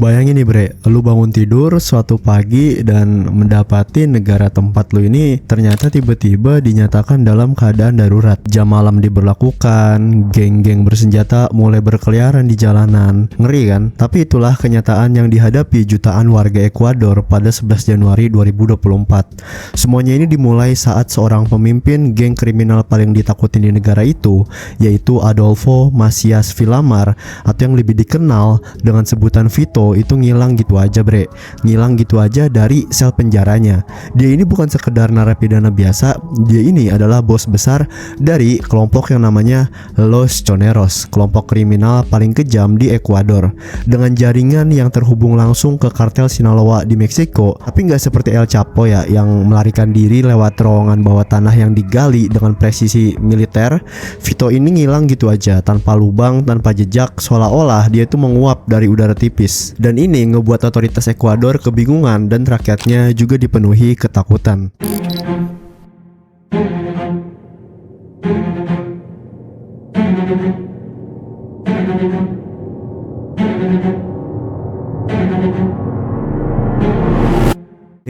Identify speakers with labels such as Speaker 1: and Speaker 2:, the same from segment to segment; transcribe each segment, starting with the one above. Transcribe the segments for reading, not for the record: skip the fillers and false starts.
Speaker 1: Bayangin nih bre, lu bangun tidur suatu pagi dan mendapati negara tempat lu ini ternyata tiba-tiba dinyatakan dalam keadaan darurat. Jam malam diberlakukan, geng-geng bersenjata mulai berkeliaran di jalanan. Ngeri kan? Tapi itulah kenyataan yang dihadapi jutaan warga Ekuador pada 11 Januari 2024. Semuanya ini dimulai saat seorang pemimpin geng kriminal paling ditakutin di negara itu, yaitu Adolfo Macias Villamar atau yang lebih dikenal dengan sebutan Vito, itu ngilang gitu aja bre. Ngilang gitu aja dari sel penjaranya. Dia ini bukan sekedar narapidana biasa, dia ini adalah bos besar dari kelompok yang namanya Los Choneros, kelompok kriminal paling kejam di Ekuador, dengan jaringan yang terhubung langsung ke kartel Sinaloa di Meksiko. Tapi nggak seperti El Chapo ya, yang melarikan diri lewat terowongan bawah tanah yang digali dengan presisi militer. Vito ini ngilang gitu aja, tanpa lubang, tanpa jejak, seolah-olah dia itu menguap dari udara tipis. Dan ini ngebuat otoritas Ekuador kebingungan dan rakyatnya juga dipenuhi ketakutan.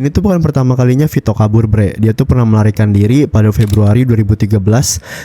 Speaker 1: Ini tuh bukan pertama kalinya Vito kabur bre. Dia tuh pernah melarikan diri pada Februari 2013,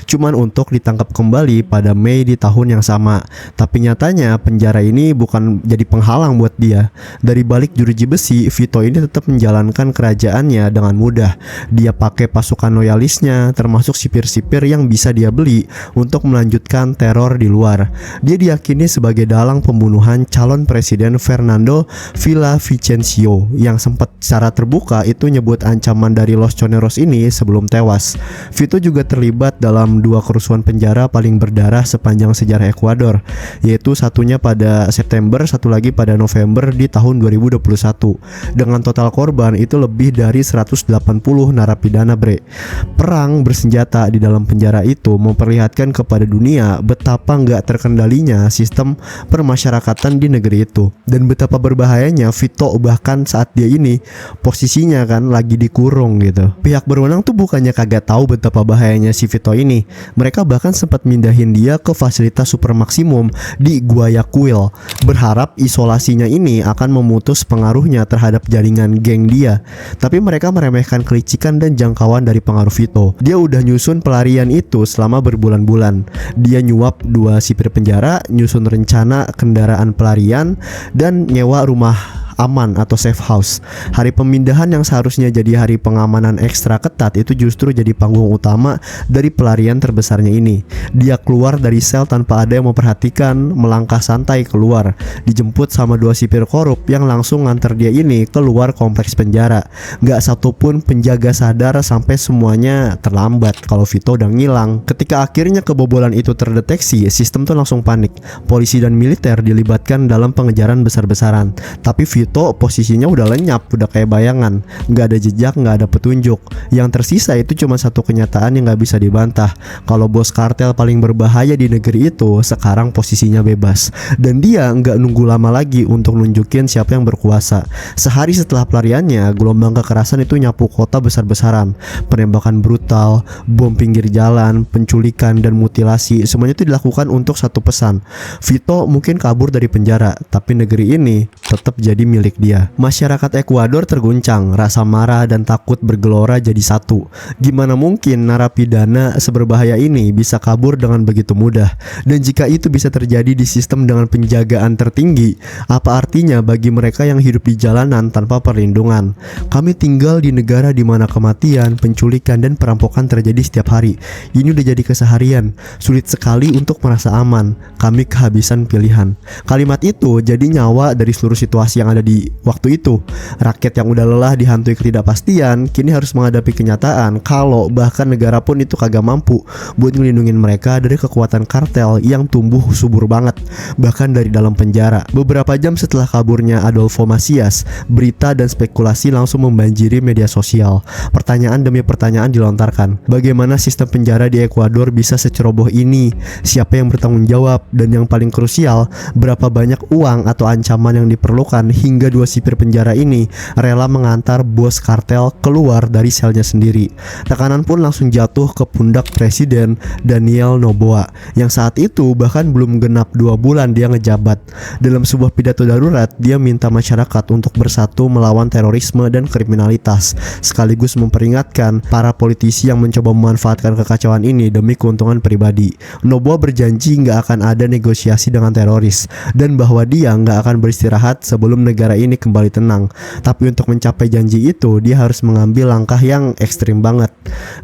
Speaker 1: cuman untuk ditangkap kembali pada Mei di tahun yang sama. Tapi nyatanya penjara ini bukan jadi penghalang buat dia. Dari balik jeruji besi, Vito ini tetap menjalankan kerajaannya dengan mudah. Dia pakai pasukan loyalisnya, termasuk sipir-sipir yang bisa dia beli untuk melanjutkan teror di luar. Dia diyakini sebagai dalang pembunuhan calon presiden Fernando Villavicencio yang sempat secara terbuka itu nyebut ancaman dari Los Choneros ini sebelum tewas. Vito juga terlibat dalam 2 kerusuhan penjara paling berdarah sepanjang sejarah Ekuador, yaitu satunya pada September, satu lagi pada November di tahun 2021. Dengan total korban itu lebih dari 180 narapidana bre. Perang bersenjata di dalam penjara itu memperlihatkan kepada dunia betapa nggak terkendalinya sistem permasyarakatan di negeri itu, dan betapa berbahayanya Vito bahkan saat dia ini posisinya kan lagi dikurung gitu. Pihak berwenang tuh bukannya kagak tahu betapa bahayanya si Vito ini. Mereka bahkan sempat mindahin dia ke fasilitas super maksimum di Guayaquil, berharap isolasinya ini akan memutus pengaruhnya terhadap jaringan geng dia. Tapi mereka meremehkan kelicikan dan jangkauan dari pengaruh Vito. Dia udah nyusun pelarian itu selama berbulan-bulan. Dia nyuap 2 sipir penjara, nyusun rencana kendaraan pelarian, dan nyewa rumah aman atau safe house. Hari pemindahan yang seharusnya jadi hari pengamanan ekstra ketat itu justru jadi panggung utama dari pelarian terbesarnya ini. Dia keluar dari sel tanpa ada yang memperhatikan, melangkah santai keluar, dijemput sama 2 sipir korup yang langsung nganter dia ini keluar kompleks penjara. Gak satupun penjaga sadar sampai semuanya terlambat kalau Vito udah ngilang. Ketika akhirnya kebobolan itu terdeteksi, sistem tuh langsung panik. Polisi dan militer dilibatkan dalam pengejaran besar-besaran. Tapi Vito posisinya udah lenyap, udah kayak bayangan, nggak ada jejak, nggak ada petunjuk. Yang tersisa itu cuma satu kenyataan yang nggak bisa dibantah, kalau bos kartel paling berbahaya di negeri itu sekarang posisinya bebas, dan dia nggak nunggu lama lagi untuk nunjukin siapa yang berkuasa. Sehari setelah pelariannya, gelombang kekerasan itu nyapu kota besar-besaran. Penembakan brutal, bom pinggir jalan, penculikan, dan mutilasi, semuanya itu dilakukan untuk satu pesan: Vito mungkin kabur dari penjara, tapi negeri ini tetap jadi milik dia. Masyarakat Ekuador terguncang, rasa marah dan takut bergelora jadi satu. Gimana mungkin narapidana seberbahaya ini bisa kabur dengan begitu mudah? Dan jika itu bisa terjadi di sistem dengan penjagaan tertinggi, apa artinya bagi mereka yang hidup di jalanan tanpa perlindungan? Kami tinggal di negara di mana kematian, penculikan, dan perampokan terjadi setiap hari. Ini udah jadi keseharian. Sulit sekali untuk merasa aman. Kami kehabisan pilihan. Kalimat itu jadi nyawa dari seluruh situasi yang ada di waktu itu. Rakyat yang udah lelah dihantui ketidakpastian kini harus menghadapi kenyataan kalau bahkan negara pun itu kagak mampu buat ngelindungin mereka dari kekuatan kartel yang tumbuh subur banget, bahkan dari dalam penjara. Beberapa jam setelah kaburnya Adolfo Macias, berita dan spekulasi langsung membanjiri media sosial. Pertanyaan demi pertanyaan dilontarkan. Bagaimana sistem penjara di Ekuador bisa seceroboh ini? Siapa yang bertanggung jawab? Dan yang paling krusial, berapa banyak uang atau ancaman yang diperlukan hingga hingga 2 sipir penjara ini rela mengantar bos kartel keluar dari selnya sendiri. Tekanan pun langsung jatuh ke pundak Presiden Daniel Noboa yang saat itu bahkan belum genap 2 bulan dia ngejabat. Dalam sebuah pidato darurat, dia minta masyarakat untuk bersatu melawan terorisme dan kriminalitas, sekaligus memperingatkan para politisi yang mencoba memanfaatkan kekacauan ini demi keuntungan pribadi. Noboa berjanji nggak akan ada negosiasi dengan teroris dan bahwa dia nggak akan beristirahat sebelum negara ini kembali tenang. Tapi untuk mencapai janji itu, dia harus mengambil langkah yang ekstrim banget.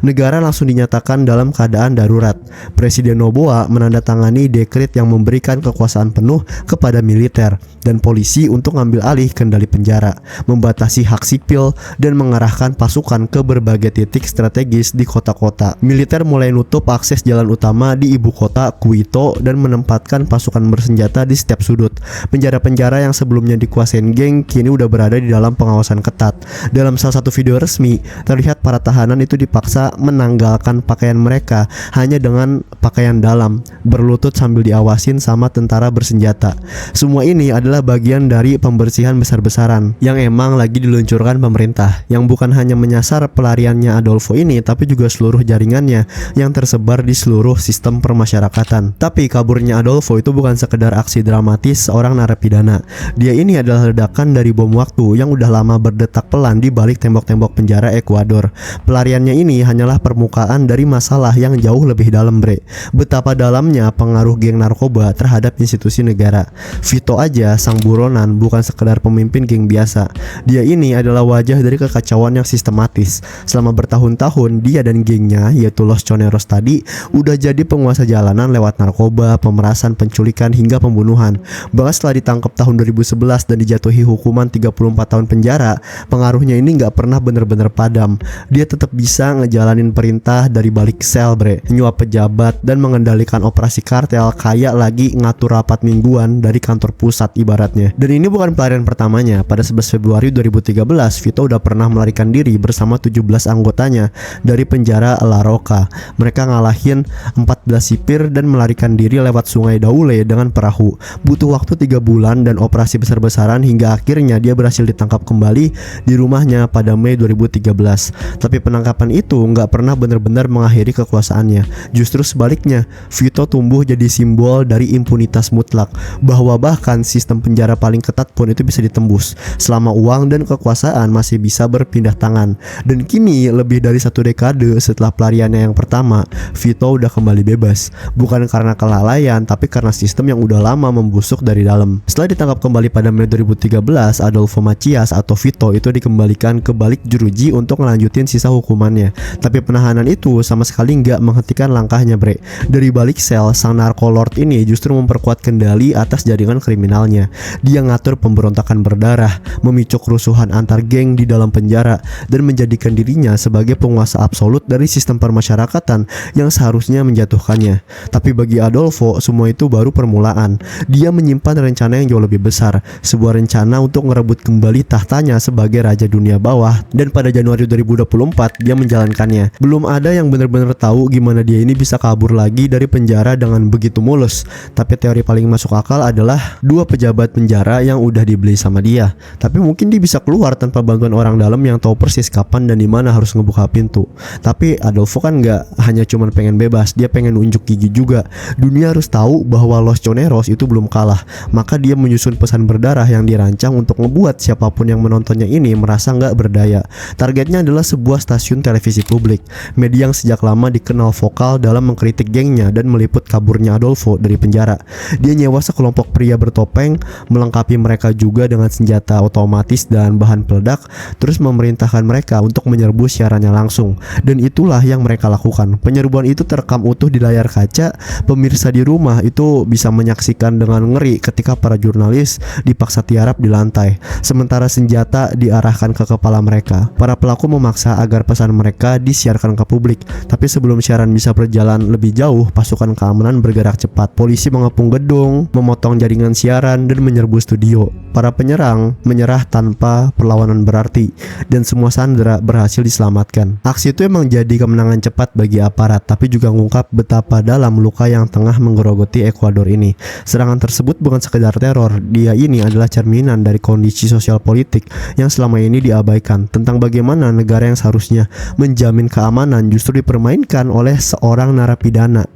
Speaker 1: Negara langsung dinyatakan dalam keadaan darurat. Presiden Noboa menandatangani dekret yang memberikan kekuasaan penuh kepada militer dan polisi untuk mengambil alih kendali penjara, membatasi hak sipil, dan mengarahkan pasukan ke berbagai titik strategis di kota-kota. Militer mulai nutup akses jalan utama di ibu kota Quito dan menempatkan pasukan bersenjata di setiap sudut. Penjara-penjara yang sebelumnya dikuasain geng kini udah berada di dalam pengawasan ketat. Dalam salah satu video resmi, terlihat para tahanan itu dipaksa menanggalkan pakaian mereka hanya dengan pakaian dalam, berlutut sambil diawasin sama tentara bersenjata. Semua ini adalah bagian dari pembersihan besar-besaran yang emang lagi diluncurkan pemerintah, yang bukan hanya menyasar pelariannya Adolfo ini, tapi juga seluruh jaringannya yang tersebar di seluruh sistem permasyarakatan. Tapi kaburnya Adolfo itu bukan sekedar aksi dramatis seorang narapidana. Dia ini adalah ledakan dari bom waktu yang udah lama berdetak pelan di balik tembok-tembok penjara Ekuador. Pelariannya ini hanyalah permukaan dari masalah yang jauh lebih dalam, bre. Betapa dalamnya pengaruh geng narkoba terhadap institusi negara. Vito aja, sang buronan, bukan sekedar pemimpin geng biasa. Dia ini adalah wajah dari kekacauan yang sistematis. Selama bertahun-tahun, dia dan gengnya, yaitu Los Choneros tadi, udah jadi penguasa jalanan lewat narkoba, pemerasan, penculikan, hingga pembunuhan. Bahkan setelah ditangkap tahun 2011 dan dijatuhi hukuman 34 tahun penjara, pengaruhnya ini nggak pernah bener-bener padam. Dia tetap bisa ngejalanin perintah dari balik sel, bre, nyuap pejabat dan mengendalikan operasi kartel kayak lagi ngatur rapat mingguan dari kantor pusat ibaratnya. Dan ini bukan pelarian pertamanya. Pada 11 Februari 2013, Vito udah pernah melarikan diri bersama 17 anggotanya dari penjara La Roca. Mereka ngalahin 14 sipir dan melarikan diri lewat sungai Daule dengan perahu. Butuh waktu 3 bulan dan operasi besar-besaran hingga akhirnya dia berhasil ditangkap kembali di rumahnya pada Mei 2013. Tapi penangkapan itu nggak pernah benar-benar mengakhiri kekuasaannya. Justru sebaliknya, Vito tumbuh jadi simbol dari impunitas mutlak, bahwa bahkan sistem penjara paling ketat pun itu bisa ditembus selama uang dan kekuasaan masih bisa berpindah tangan. Dan kini lebih dari 1 dekade setelah pelariannya yang pertama, Vito udah kembali bebas, bukan karena kelalaian tapi karena sistem yang udah lama membusuk dari dalam. Setelah ditangkap kembali pada Mei 2013, Adolfo Macias atau Vito itu dikembalikan ke balik jeruji untuk ngelanjutin sisa hukumannya. Tapi penahanan itu sama sekali nggak menghentikan langkahnya, bre. Dari balik sel, sang narkolord ini justru memperkuat kendali atas jaringan kriminalnya. Dia ngatur pemberontakan berdarah, memicu kerusuhan antar geng di dalam penjara, dan menjadikan dirinya sebagai penguasa absolut dari sistem permasyarakatan yang seharusnya menjatuhkannya. Tapi bagi Adolfo, semua itu baru permulaan. Dia menyimpan rencana yang jauh lebih besar, sebuah rencana untuk merebut kembali tahtanya sebagai raja dunia bawah, dan pada Januari 2024 dia menjalankannya. Belum ada yang benar-benar tahu gimana dia ini bisa kabur lagi dari penjara dengan begitu mulus. Tapi teori paling masuk akal adalah 2 pejabat penjara yang udah dibeli sama dia. Tapi mungkin dia bisa keluar tanpa bantuan orang dalam yang tahu persis kapan dan di mana harus ngebuka pintu. Tapi Adolfo kan nggak hanya cuma pengen bebas, dia pengen unjuk gigi juga. Dunia harus tahu bahwa Los Choneros itu belum kalah. Maka dia menyusun pesan berdarah yang dirancang untuk ngebuat siapapun yang menontonnya ini merasa nggak berdaya. Targetnya adalah sebuah stasiun televisi publik, media yang sejak lama dikenal vokal dalam mengkritik gengnya dan meliput kaburnya Adolfo dari penjara. Dia nyewa sekelompok pria bertopeng, melengkapi mereka juga dengan senjata otomatis dan bahan peledak, terus memerintahkan mereka untuk menyerbu siarannya langsung. Dan itulah yang mereka lakukan. Penyerbuan itu terekam utuh di layar kaca. Pemirsa di rumah itu bisa menyaksikan dengan ngeri ketika para jurnalis dipaksa tiarap di lantai, sementara senjata diarahkan ke kepala mereka. Para pelaku memaksa agar pesan mereka disiarkan ke publik. Tapi sebelum siaran bisa berjalan lebih jauh, pasukan keamanan bergerak cepat. Polisi mengepung gedung, memotong jaringan siaran, dan menyerbu studio. Para penyerang menyerah tanpa perlawanan berarti, dan semua sandera berhasil diselamatkan. Aksi itu emang jadi kemenangan cepat bagi aparat, tapi juga mengungkap betapa dalam luka yang tengah menggerogoti Ekuador ini. Serangan tersebut bukan sekedar teror, dia ini adalah cermin cerminan dari kondisi sosial politik yang selama ini diabaikan, tentang bagaimana negara yang seharusnya menjamin keamanan justru dipermainkan oleh seorang narapidana.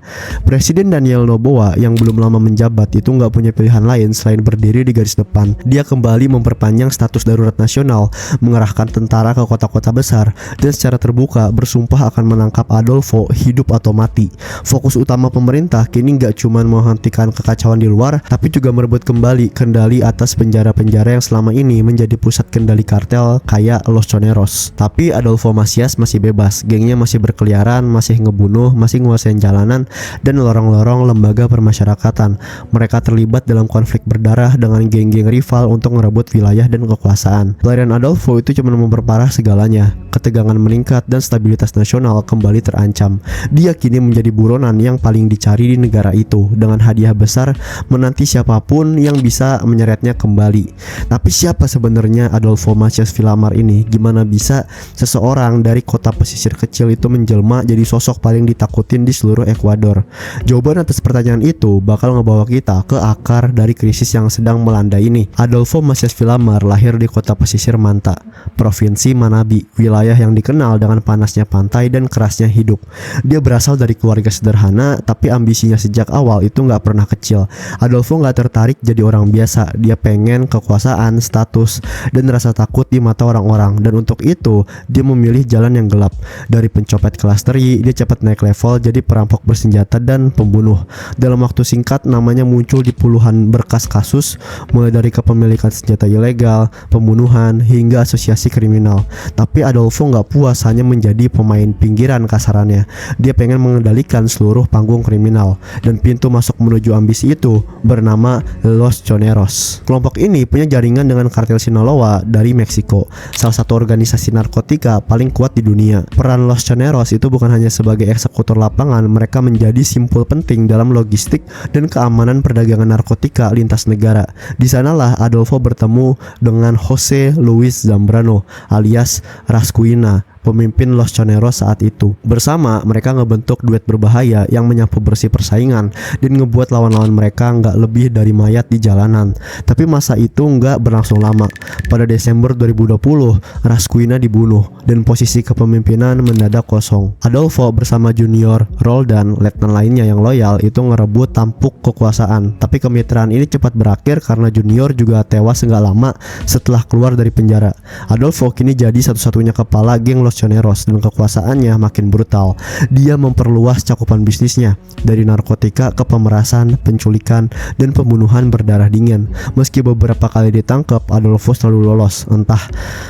Speaker 1: Presiden Daniel Noboa yang belum lama menjabat itu nggak punya pilihan lain selain berdiri di garis depan. Dia kembali memperpanjang status darurat nasional, mengerahkan tentara ke kota-kota besar, dan secara terbuka bersumpah akan menangkap Adolfo hidup atau mati. Fokus utama pemerintah kini nggak cuma menghentikan kekacauan di luar, tapi juga merebut kembali kendali atas penjara-penjara yang selama ini menjadi pusat kendali kartel kayak Los Choneros. Tapi Adolfo Macias masih bebas, gengnya masih berkeliaran, masih ngebunuh, masih nguasain jalanan dan lorong-lorong lembaga permasyarakatan. Mereka terlibat dalam konflik berdarah dengan geng-geng rival untuk merebut wilayah dan kekuasaan. Pelarian Adolfo itu cuma memperparah segalanya. Ketegangan meningkat dan stabilitas nasional kembali terancam. Dia kini menjadi buronan yang paling dicari di negara itu, dengan hadiah besar menanti siapapun yang bisa menyeretnya kembali. Tapi siapa sebenarnya Adolfo Macias Villamar ini? Gimana bisa seseorang dari kota pesisir kecil itu menjelma jadi sosok paling ditakutin di seluruh Ekuador? Jawaban atas pertanyaan itu bakal ngebawa kita ke akar dari krisis yang sedang melanda ini. Adolfo Macias Villamar lahir di kota pesisir Manta, Provinsi Manabí, wilayah yang dikenal dengan panasnya pantai dan kerasnya hidup. Dia berasal dari keluarga sederhana, tapi ambisinya sejak awal itu nggak pernah kecil. Adolfo nggak tertarik jadi orang biasa. Dia pengen kekuasaan, status, dan rasa takut di mata orang-orang. Dan untuk itu, dia memilih jalan yang gelap. Dari pencopet kelas teri, dia cepat naik level jadi perampok bersenjata dan pembunuh. Dalam waktu singkat, namanya muncul di puluhan berkas kasus, mulai dari kepemilikan senjata ilegal, pembunuhan, hingga asosiasi kriminal. Tapi Adolfo nggak puas hanya menjadi pemain pinggiran kasarannya. Dia pengen mengendalikan seluruh panggung kriminal, dan pintu masuk menuju ambisi itu bernama Los Choneros. Kelompok ini punya jaringan dengan kartel Sinaloa dari Meksiko, salah satu organisasi narkotika paling kuat di dunia. Peran Los Choneros itu bukan hanya sebagai eksekutor lapangan, mereka menjadi simpul penting dalam logistik dan keamanan perdagangan narkotika lintas negara. Di sanalah Adolfo bertemu dengan Jose Luis Zambrano alias Rascuina, pemimpin Los Choneros saat itu. Bersama mereka ngebentuk duet berbahaya yang menyapu bersih persaingan dan ngebuat lawan-lawan mereka nggak lebih dari mayat di jalanan. Tapi masa itu nggak berlangsung lama. Pada Desember 2020, Rascuina dibunuh dan posisi kepemimpinan mendadak kosong. Adolfo bersama Junior, Roldan, letnan lainnya yang loyal itu ngerebut tampuk kekuasaan. Tapi kemitraan ini cepat berakhir karena Junior juga tewas nggak lama setelah keluar dari penjara. Adolfo kini jadi satu-satunya kepala geng Los Choneros dan kekuasaannya makin brutal. Dia memperluas cakupan bisnisnya dari narkotika ke pemerasan, penculikan, dan pembunuhan berdarah dingin. Meski beberapa kali ditangkap, Adolfo selalu lolos, entah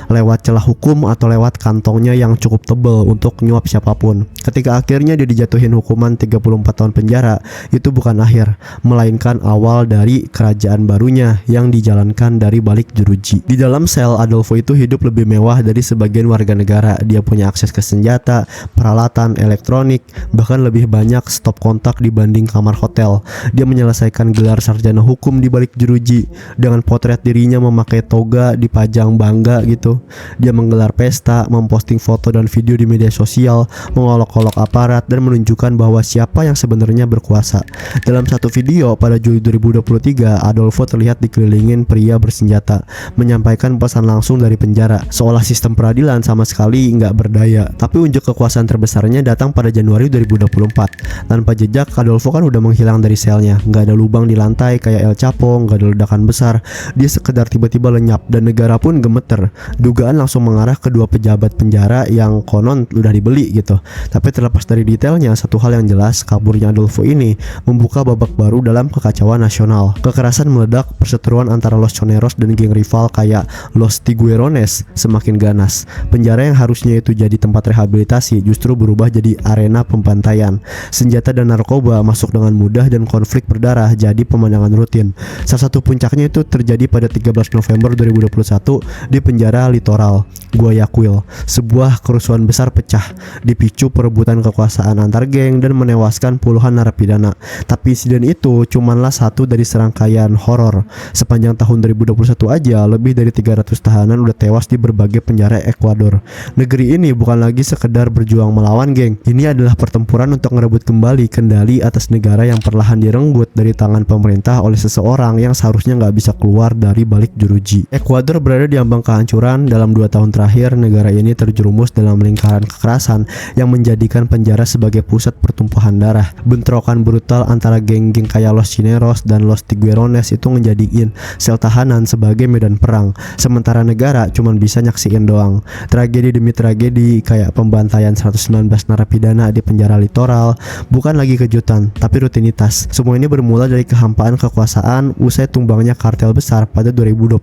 Speaker 1: lewat celah hukum atau lewat kantongnya yang cukup tebal untuk nyuap siapapun. Ketika akhirnya dia dijatuhin hukuman 34 tahun penjara, itu bukan akhir, melainkan awal dari kerajaan barunya yang dijalankan dari balik jeruji. Di dalam sel, Adolfo itu hidup lebih mewah dari sebagian warga negara. Dia punya akses ke senjata, peralatan, elektronik, bahkan lebih banyak stop kontak dibanding kamar hotel. Dia menyelesaikan gelar sarjana hukum di balik jeruji, dengan potret dirinya memakai toga dipajang bangga gitu. Dia menggelar pesta, memposting foto dan video di media sosial, mengolok-olok aparat, dan menunjukkan bahwa siapa yang sebenarnya berkuasa. Dalam satu video pada Juli 2023, Adolfo terlihat dikelilingin pria bersenjata, menyampaikan pesan langsung dari penjara, seolah sistem peradilan sama sekali nggak berdaya. Tapi unjuk kekuasaan terbesarnya datang pada Januari 2024. Tanpa jejak, Adolfo kan udah menghilang dari selnya. Nggak ada lubang di lantai kayak El Chapo, nggak ada ledakan besar. Dia sekedar tiba-tiba lenyap dan negara pun gemeter. Dugaan langsung mengarah ke dua pejabat penjara yang konon udah dibeli gitu. Tapi terlepas dari detailnya, satu hal yang jelas, kaburnya Adolfo ini membuka babak baru dalam kekacauan nasional. Kekerasan meledak, perseteruan antara Los Choneros dan geng rival kayak Los Tiguerones semakin ganas. Penjara yang harusnya itu jadi tempat rehabilitasi justru berubah jadi arena pembantaian. Senjata dan narkoba masuk dengan mudah dan konflik berdarah jadi pemandangan rutin. Salah satu puncaknya itu terjadi pada 13 November 2021 di penjara Litoral Guayaquil. Sebuah kerusuhan besar pecah, dipicu perebutan kekuasaan antar geng dan menewaskan puluhan narapidana. Tapi insiden itu cumanlah satu dari serangkaian horor. Sepanjang tahun 2021 aja lebih dari 300 tahanan udah tewas di berbagai penjara Ekuador. Negeri ini bukan lagi sekedar berjuang melawan geng. Ini adalah pertempuran untuk merebut kembali kendali atas negara yang perlahan direnggut dari tangan pemerintah oleh seseorang yang seharusnya nggak bisa keluar dari balik jeruji. Ekuador berada di ambang kehancuran. Dalam 2 tahun terakhir, negara ini terjerumus dalam lingkaran kekerasan yang menjadikan penjara sebagai pusat pertumpahan darah. Bentrokan brutal antara geng-geng kayak Los Chineros dan Los Tiguerones itu ngejadiin sel tahanan sebagai medan perang. Sementara negara cuman bisa nyaksiin doang. Tragedi demi tragedi kayak pembantaian 119 narapidana di penjara litoral bukan lagi kejutan, tapi rutinitas. Semua ini bermula dari kehampaan kekuasaan usai tumbangnya kartel besar pada 2020.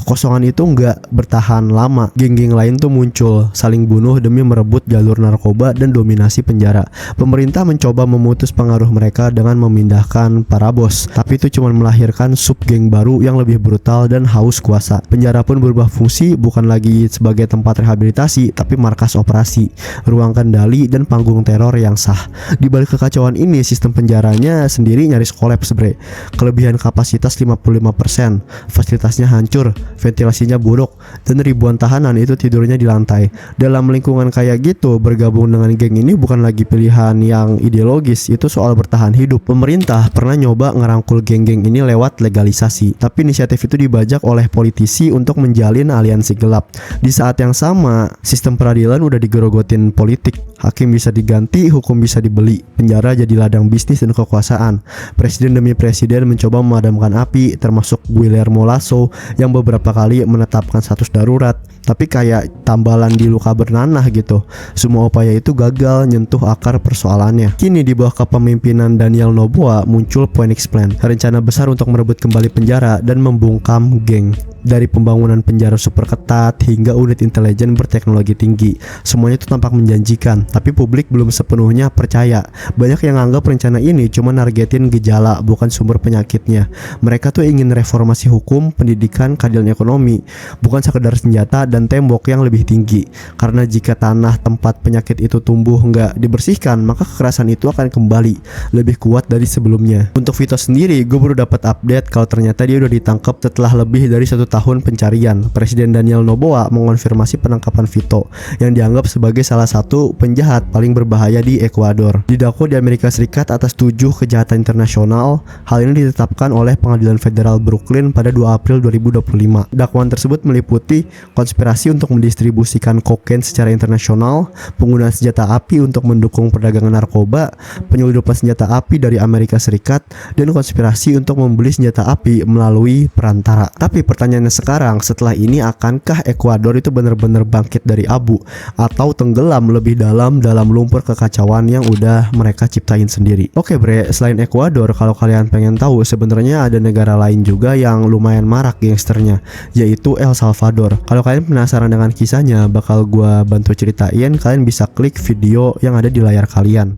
Speaker 1: Kekosongan itu nggak bertahan lama. Geng-geng lain tuh muncul, saling bunuh demi merebut jalur narkoba dan dominasi penjara. Pemerintah mencoba memutus pengaruh mereka dengan memindahkan para bos, tapi itu cuma melahirkan sub geng baru yang lebih brutal dan haus kuasa. Penjara pun berubah fungsi, bukan lagi sebagai tempat rehabilitasi, tapi markas operasi, ruang kendali, dan panggung teror yang sah. Di balik kekacauan ini, sistem penjaranya sendiri nyaris kolaps bre. Kelebihan kapasitas 55%, fasilitasnya hancur, ventilasinya buruk, dan ribuan tahanan itu tidurnya di lantai. Dalam lingkungan kayak gitu, bergabung dengan geng ini bukan lagi pilihan yang ideologis, itu soal bertahan hidup. Pemerintah pernah nyoba ngerangkul geng-geng ini lewat legalisasi, tapi inisiatif itu dibajak oleh politisi untuk menjalin aliansi gelap. Di saat yang sama, sistem peradilan udah digerogotin politik. Hakim bisa diganti, hukum bisa dibeli, penjara jadi ladang bisnis dan kekuasaan. Presiden demi presiden mencoba memadamkan api, termasuk Guillermo Lasso yang beberapa kali menetapkan status darurat, tapi kayak tambalan di luka bernanah gitu. Semua upaya itu gagal nyentuh akar persoalannya. Kini di bawah kepemimpinan Daniel Noboa muncul Phoenix Plan, rencana besar untuk merebut kembali penjara dan membungkam geng. Dari pembangunan penjara super ketat hingga unit intelijen berteknologi tinggi, semuanya itu tampak menjanjikan, tapi publik belum sepenuhnya percaya. Banyak yang anggap rencana ini cuma nargetin gejala, bukan sumber penyakitnya. Mereka tuh ingin reformasi hukum, pendidikan, keadilan ekonomi, bukan sekedar senjata dan tembok yang lebih tinggi. Karena jika tanah tempat penyakit itu tumbuh nggak dibersihkan, maka kekerasan itu akan kembali lebih kuat dari sebelumnya. Untuk Vito sendiri, gue baru dapat update kalau ternyata dia udah ditangkap setelah lebih dari 1 tahun pencarian. Presiden Daniel Noboa mengonfirmasi penangkapan Vito yang dianggap sebagai salah satu penjahat paling berbahaya di Ekuador. Didakwa di Amerika Serikat atas 7 kejahatan internasional. Hal ini ditetapkan oleh Pengadilan Federal Brooklyn pada 2 April 2025. Dakwaan tersebut meliputi konspirasi untuk mendistribusikan kokain secara internasional, penggunaan senjata api untuk mendukung perdagangan narkoba, penyelundupan senjata api dari Amerika Serikat, dan konspirasi untuk membeli senjata api melalui perantara. Tapi pertanyaannya sekarang, setelah ini akankah Ekuador itu benar-benar bangkit dari abu atau tenggelam lebih dalam lumpur kekacauan yang udah mereka ciptain sendiri? Oke bre, selain Ekuador, kalau kalian pengen tahu, sebenarnya ada negara lain juga yang lumayan marak gangsternya, yaitu El Salvador. Kalau kalian penasaran dengan kisahnya, bakal gua bantu ceritain. Kalian bisa klik video yang ada di layar kalian.